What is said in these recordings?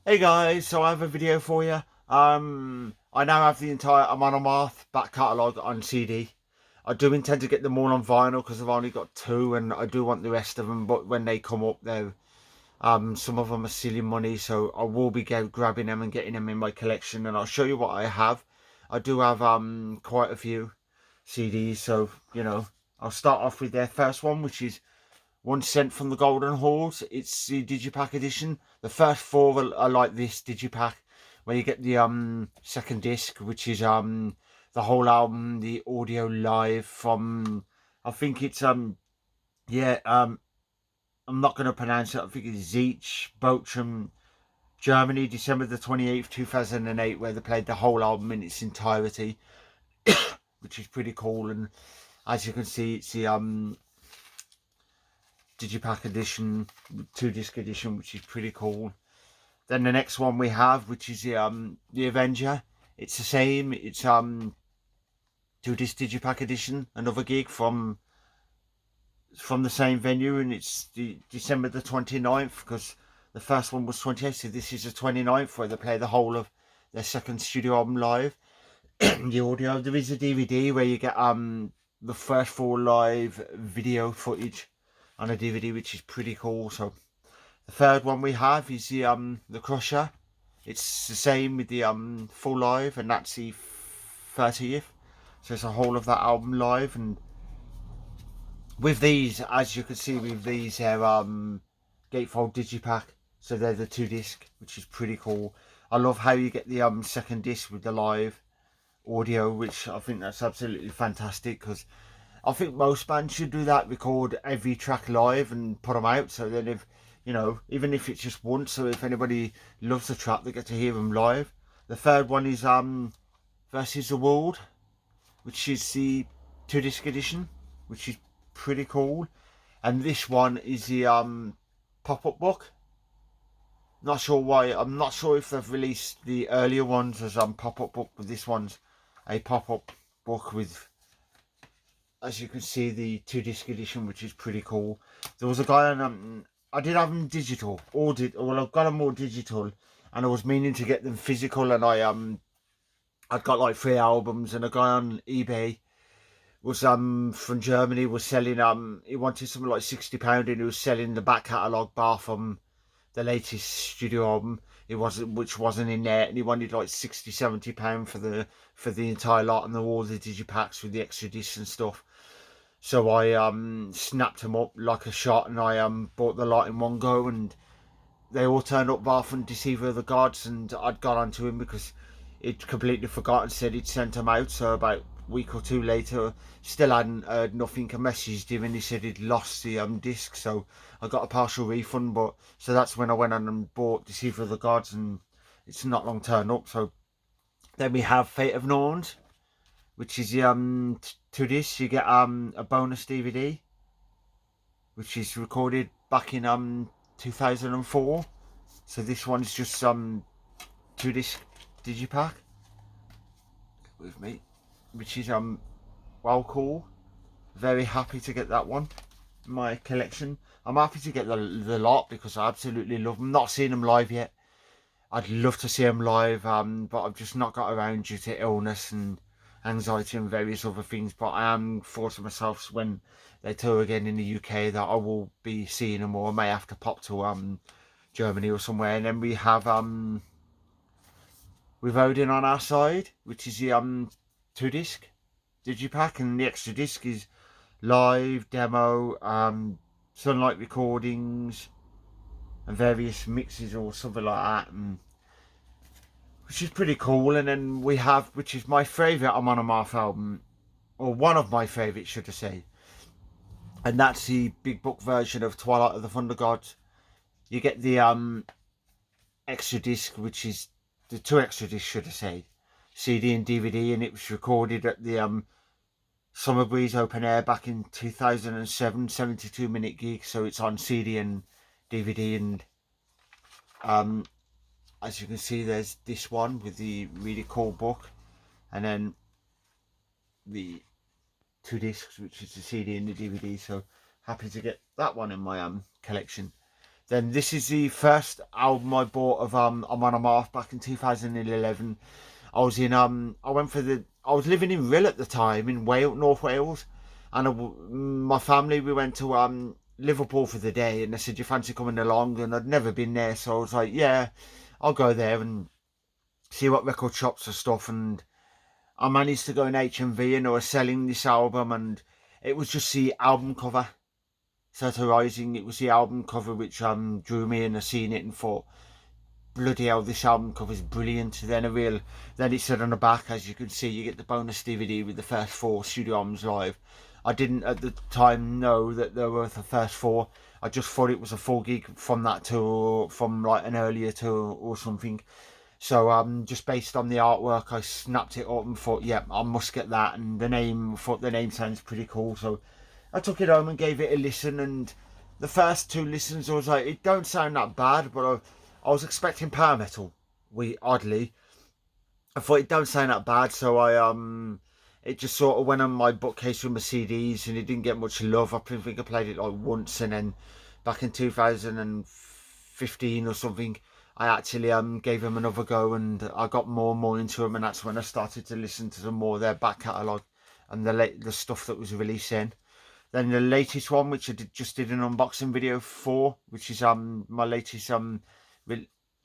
Hey guys, so I have a video for you. I now have the entire Amon Amarth back catalogue on CD. I do intend to get them all on vinyl because I've only got two, and I do want the rest of them. But when they come up, they're some of them are silly money, so I will be grabbing them and getting them in my collection. And I'll show you what I have. I do have quite a few CDs, so I'll start off with their first one, which is one sent from the Golden Halls. It's the Digipack edition. The first four are like this Digipack, where you get the second disc, which is the whole album, the audio live from, I think it's yeah I'm not going to pronounce it. I think it's Zeech, Bochum, Germany, December the 28th, 2008, where they played the whole album in its entirety, which is pretty cool. And as you can see, it's the Digipack edition, two disc edition, which is pretty cool. Then the next one we have, which is the Avenger. It's the same. It's two disc Digipack edition, another gig from the same venue, and it's the December the 29th, because the first one was 28th, so this is the 29th, where they play the whole of their second studio album live. The audio, there is a DVD where you get the first four live video footage on a DVD, which is pretty cool. So the third one we have is the Crusher. It's the same with the full live, and that's the 30th. So it's a whole of that album live. And with these, as you can see, with these, they're gatefold digipack. So they're the two disc, which is pretty cool. I love how you get the second disc with the live audio, which I think that's absolutely fantastic, because I think most bands should do that, record every track live and put them out, so then if, even if it's just once, so if anybody loves the track, they get to hear them live. The third one is Versus the World, which is the two disc edition, which is pretty cool. And this one is the pop-up book. Not sure why. I'm not sure if they've released the earlier ones as pop-up book, but this one's a pop-up book with, as you can see, the two disc edition, which is pretty cool. There was a guy on I did have them digital, well, I've got them more digital, and I was meaning to get them physical, and I'd got like 3 albums, and a guy on eBay was from Germany, was selling he wanted something like £60, and he was selling the back catalogue bar from the latest studio album. Which wasn't in there, and he wanted like £60-70 for the entire lot, and all the digipacks with the extra discs and stuff. So I snapped them up like a shot, and I bought the lot in one go, and they all turned up bar from Deceiver of the Gods, and I'd got onto him because he'd completely forgotten, said he'd sent them out. So about a week or two later, still hadn't heard nothing. I messaged him, and he said he'd lost the disc, so I got a partial refund. But so that's when I went on and bought Deceiver of the Gods, and it's not long turned up. So then we have Fate of Norns, which is the to this you get a bonus DVD, which is recorded back in 2004. So this one's just two disc digipack with me, which is well cool. Very happy to get that one in my collection. I'm happy to get the lot because I absolutely love them. Not seen them live yet. I'd love to see them live, but I've just not got around due to illness and anxiety and various other things. But I am forcing myself, when they tour again in the UK, that I will be seeing them, or I may have to pop to Germany or somewhere. And then we have with Odin on our side, which is the two disc digipack, and the extra disc is live demo, sunlight recordings, and various mixes or something like that, and which is pretty cool. And then we have, which is my favourite Amon Amarth album, or one of my favourites, should I say, and that's the big book version of Twilight of the Thunder Gods. You get the extra disc, which is the two extra discs, should I say, CD and DVD, and it was recorded at the Summer Breeze Open Air back in 2007, 72-minute gig. So it's on CD and DVD, and as you can see, there's this one with the really cool book, and then the two discs, which is the CD and the DVD. So happy to get that one in my collection. Then this is the first album I bought of Amon Amarth back in 2011. I was in I went for the I was living in Rill at the time in Wales, North Wales, and my family, we went to Liverpool for the day, and they said, you fancy coming along? And I'd never been there, so I was like, yeah, I'll go there and see what record shops and stuff. And I managed to go in HMV, and they were selling this album, and it was just the album cover, satirizing. It was the album cover which drew me, and I seen it and thought, bloody hell, this album cover is brilliant. Then it said on the back, as you can see, you get the bonus DVD with the first 4 studio albums live. I didn't at the time know that there were the first 4. I just thought it was a full gig from that tour, from like an earlier tour or something. So just based on the artwork, I snapped it up and thought, yeah, I must get that. And thought the name sounds pretty cool, so I took it home and gave it a listen. And the first 2 listens, I was like, it don't sound that bad, but I was expecting power metal. Oddly, I thought it don't sound that bad, so it just sort of went on my bookcase with my CDs, and it didn't get much love. I think I played it like once, and then back in 2015 or something, I actually gave them another go, and I got more and more into them, and that's when I started to listen to some more of their back catalogue and the stuff that was released in. Then the latest one, which I just did an unboxing video for, which is my latest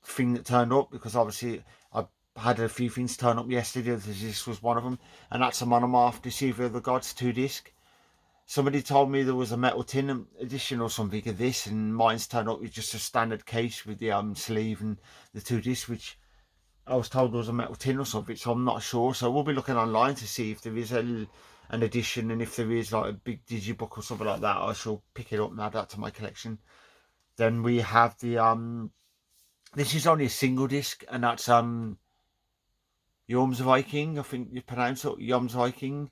thing that turned up, because obviously I had a few things turn up yesterday. This was one of them, and that's Amon Amarth, Deceiver of the Gods 2-disc. Somebody told me there was a metal tin edition or something of this, and mine's turned up with just a standard case with the sleeve and the 2-disc, which I was told was a metal tin or something, so I'm not sure. So we'll be looking online to see if there is an edition, and if there is like a big digibook or something like that, I shall pick it up and add that to my collection. Then we have the this is only a single disc, and that's Arms of Viking, I think you pronounce it, Arms of Viking.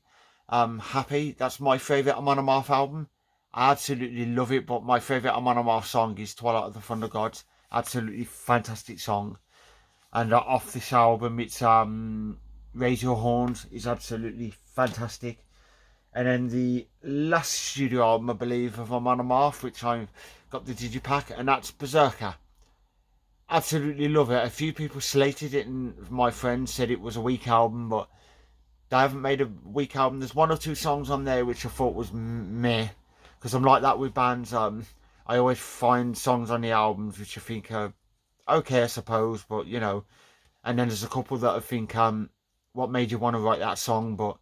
Happy, that's my favourite Amon Amarth album. I absolutely love it, but my favourite Amon Amarth song is Twilight of the Thunder Gods. Absolutely fantastic song. And off this album, it's Raise Your Horns is absolutely fantastic. And then the last studio album, I believe, of Amon Amarth, which I've got the digipack, and that's Berserker. Absolutely love it. A few people slated it, and my friends said it was a weak album, but they haven't made a weak album. There's 1 or 2 songs on there which I thought was meh, because I'm like that with bands. I always find songs on the albums which I think are okay, I suppose, but you know. And then there's a couple that I think, what made you want to write that song? But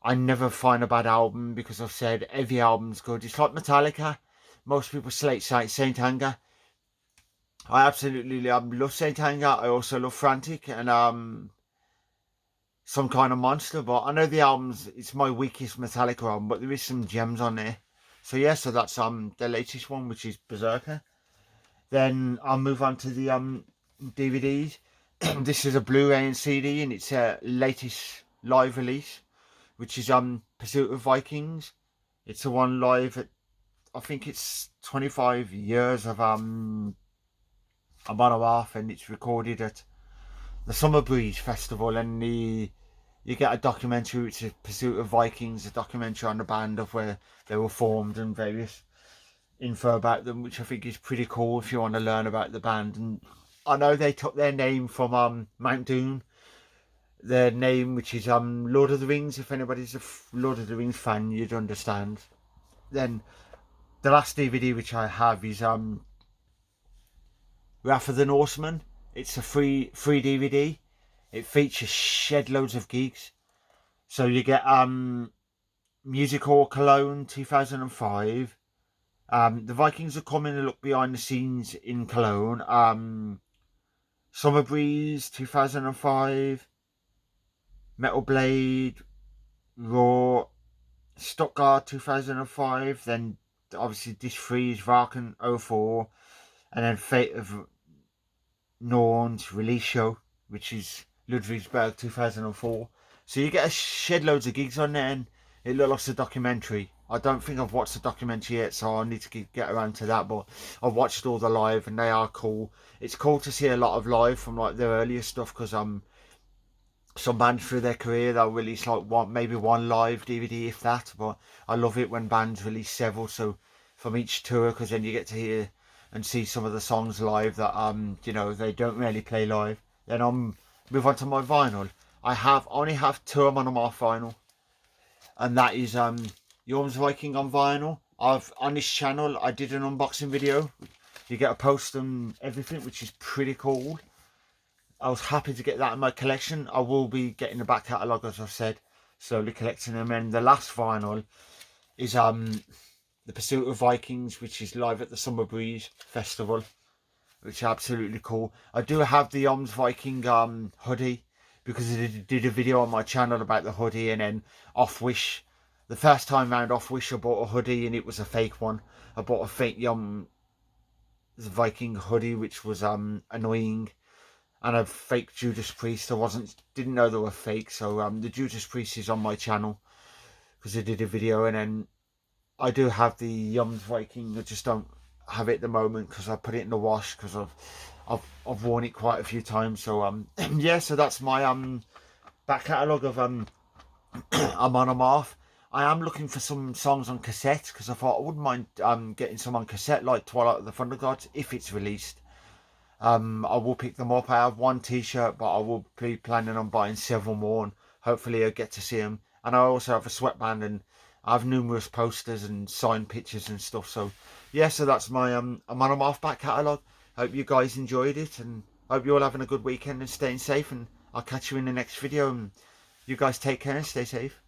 I never find a bad album, because I've said every album's good. It's like Metallica. Most people slate Saint Anger. I absolutely love Saint Anger. I also love Frantic and Some Kind of Monster. But I know the albums, it's my weakest Metallica album, but there is some gems on there. So yeah, so that's the latest one, which is Berserker. Then I'll move on to the DVDs. This is a Blu-ray and CD, and it's a latest live release, which is Pursuit of Vikings. It's the one live at, I think it's 25 years of Amon Amarth, and it's recorded at the Summer Breeze Festival. And you get a documentary, which is Pursuit of Vikings, a documentary on the band, of where they were formed and various info about them, which I think is pretty cool if you want to learn about the band. And I know they took their name from Mount Doom, their name, which is Lord of the Rings. If anybody's a Lord of the Rings fan, you'd understand. Then the last DVD which I have is Wrath of the Norseman. It's a free DVD. It features shed loads of gigs. So you get Music Hall Cologne 2005. The Vikings are coming to look behind the scenes in Cologne. Summer Breeze 2005. Metal Blade, Raw, Stuttgart 2005. Then obviously Disc 3 is Varken 04. And then Fate of Norns release show, which is Ludwigsburg 2004. So you get a shed loads of gigs on there, and it looks like a documentary. I don't think I've watched the documentary yet, so I need to get around to that, but I've watched all the live, and they are cool. It's cool to see a lot of live from like their earlier stuff, because some bands through their career, they'll release like maybe one live DVD, if that. But I love it when bands release several, so from each tour, because then you get to hear and see some of the songs live that you know, they don't really play live, then I'll move on to my vinyl. I only have 2 Amon Amarth vinyl, and that is Arms of Viking on vinyl. On this channel I did an unboxing video. You get a post and everything, which is pretty cool. I was happy to get that in my collection. I will be getting the back catalogue, as I've said, slowly collecting them. And the last vinyl is The Pursuit of Vikings, which is live at the Summer Breeze Festival, which is absolutely cool. I do have the Arms Viking hoodie, because I did a video on my channel about the hoodie, and then off Wish, the first time round off Wish, I bought a hoodie and it was a fake one. I bought a fake Viking hoodie, which was annoying, and a fake Judas Priest. Didn't know they were fake, so the Judas Priest is on my channel because I did a video. And then I do have the Viking. I just don't have it at the moment because I put it in the wash, because I've worn it quite a few times. So yeah, so that's my back catalogue of Amon Amarth. I am looking for some songs on cassette, because I thought I wouldn't mind getting some on cassette, like Twilight of the Thunder Gods, if it's released. I will pick them up. I have 1 t-shirt, but I will be planning on buying several more, and hopefully I'll get to see them. And I also have a sweatband, and I have numerous posters and signed pictures and stuff. So yeah, so that's my Amon Amarth back catalogue. Hope you guys enjoyed it, and hope you're all having a good weekend and staying safe, and I'll catch you in the next video. And you guys take care and stay safe.